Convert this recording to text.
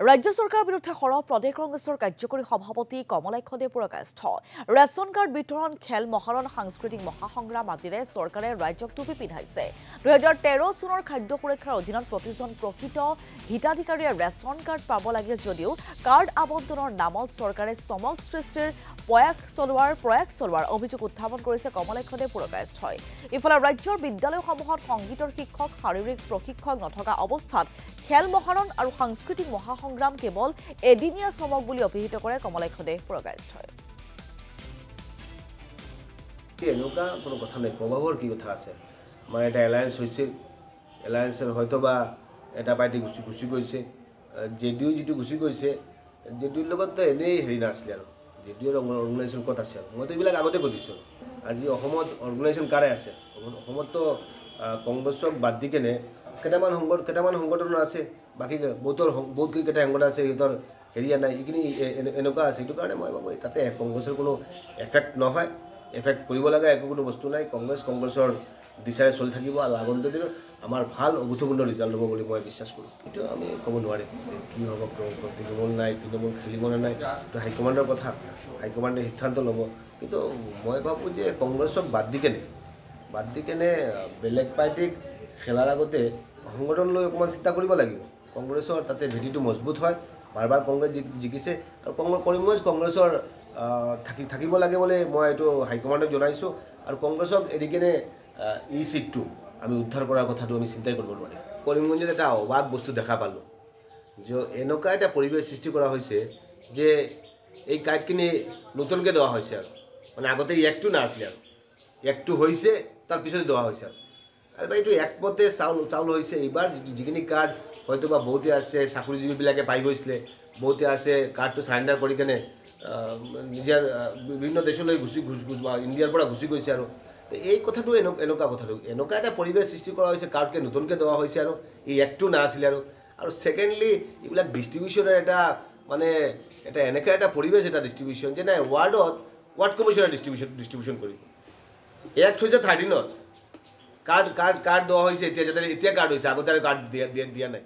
ৰাজ্য চৰকাৰৰ বিৰুদ্ধে সৰহ প্ৰদেশ কংগ্ৰেছৰ কাৰ্যকৰী সভাপতি কমলাক্ষ দে পুৰকাষ্ঠ ৰেচন কাৰ্ড বিতৰণ খেল মহাৰণ সাংস্কৃতিক মহাসংগ্ৰাম আদিৰে চৰকাৰে ৰাজ্যক টুপি পিন্ধাইছে 2013 চনৰ খাদ্য সুৰক্ষাৰ অধীনত প্ৰতিজন প্ৰকৃত হিতাধিকাৰীয়ে ৰেচন কাৰ্ড পাব লাগে যদিও কাৰ্ড আবণ্টনৰ নামত চৰকাৰে চমক সৃষ্টিৰ প্ৰয়াস চলোৱাৰ অভিযোগ উত্থাপন কৰিছে কমলাক্ষ দে পুৰকাষ্ঠই ইফালে ৰাজ্যৰ বিদ্যালয়সমূহত সংগীতৰ শিক্ষক শাৰীৰিক প্ৰশিক্ষক নথকা অৱস্থাত খেল মহাৰণ আৰু সাংস্কৃতিক মহাসংগ্ৰাম কেৱল এদিনীয়া চমক বুলি অভিহিত কৰে কমলাক্ষ দে পুৰকাষ্ঠই এনেকুৱা কোনো কথা নাই প্ৰভাৱৰ কি কথা আছে আমাৰ এটা এলায়েন্স হৈছিল এলায়েন্সৰ হয়তোবা এটা পাৰ্টি গুচি গৈছে জেডিইউ যিটো গুচি গৈছে জেডিইউৰ লগত এনেই হেৰি নাছিলে আৰু জেডিইউৰ অৰ্গেনাইজেশ্যন ক'ত আছে আৰু মইতো এইবিলাক আগতে কৈ দিছোঁ আজি অসমত অৰ্গেনাইজেশ্যন কাৰে আছে অসমততো কংগ্ৰেছক বাদ দি কেনে কেইটামান সংগঠন আছে বাকী বহুত কেইটা সংগঠন আছে সিহঁতৰ হেৰিয়া নাই এইখিনি এনেকুৱা আছে সেইটো কাৰণে মই ভাবোঁ তাতে কংগ্ৰেছৰ কোনো এফেক্ট নহয় এফেক্ট কৰিব লগা একো কোনো বস্তু নাই কংগ্ৰেছৰ দিশাৰে চলি থাকিব আৰু আগন্তুক দিনত আমাৰ ভাল অভূতপূৰ্ণ ৰিজাল্ট হ'ব বুলি মই বিশ্বাস কৰোঁ এইটো আমি ক'ব নোৱাৰিম কি হ'ব তৃণমূল নাই তৃণমূল খেলিব নে নাই এইটো হাইকমাণ্ডৰ কথা হাইকমাণ্ডে সিদ্ধান্ত ল'ব কিন্তু মই ভাবোঁ যে কংগ্ৰেছক বাদ দি কেনে বেলেগ পাৰ্টিক খেলাৰ আগতে সংগঠন লৈ অকণমান চিন্তা কৰিব লাগিব কংগ্ৰেছৰ তাতে ভেটিটো মজবুত হয় বাৰ কংগ্ৰেছ জিকিছে আৰু কৰিমগঞ্জ কংগ্ৰেছৰ থাকিব লাগে বুলি মই এইটো হাইকমাণ্ডক জনাইছোঁ আৰু কংগ্ৰেছক এৰি কিনে এই চিটটো আমি উদ্ধাৰ কৰাৰ কথাটো আমি চিন্তাই কৰিব নোৱাৰিম কৰিমগঞ্জত এটা অবাক বস্তু দেখা পালোঁ যে এনেকুৱা এটা পৰিৱেশ সৃষ্টি কৰা হৈছে যে এই কাৰ্ডখিনি নতুনকৈ দেওয়া হৈছে আৰু মানে আগতে একটো নাছিলে আৰু একটো হৈছে তাৰ পিছতে দেওয়া হৈছে আৰু এইটো একমতে চাউল হৈছে এইবাৰ যিখিনি কাৰ্ড হয়তোবা বহুতে আছে চাকৰিজীৱীবিলাকে পাই গৈছিলে বহুতে আছে কাৰ্ডটো চাৰেণ্ডাৰ কৰি কেনে নিজৰ বিভিন্ন দেশলৈ ইণ্ডিয়াৰ পৰা গুচি গৈছে আৰু এই কথাটো এনেকুৱা এটা পৰিৱেশ সৃষ্টি কৰা হৈছে কাৰ্ডকে নতুনকৈ দেওয়া হৈছে আৰু এই একটো নাছিলে আৰু ছেকেণ্ডলি এইবিলাক ডিষ্ট্ৰিবিউশ্যনৰ এটা মানে এনেকুৱা এটা পৰিৱেশ এটা ডিষ্ট্ৰিবিউশ্যন যে নাই ৱাৰ্ড কমিশ্যনে ডিষ্ট্ৰিবিউশ্যন কৰিব এক্ট হৈছে 13ত কাৰ্ড দেওয়া হৈছে এতিয়া কাৰ্ড হৈছে আগতে আৰু কাৰ্ড দিয়া নাই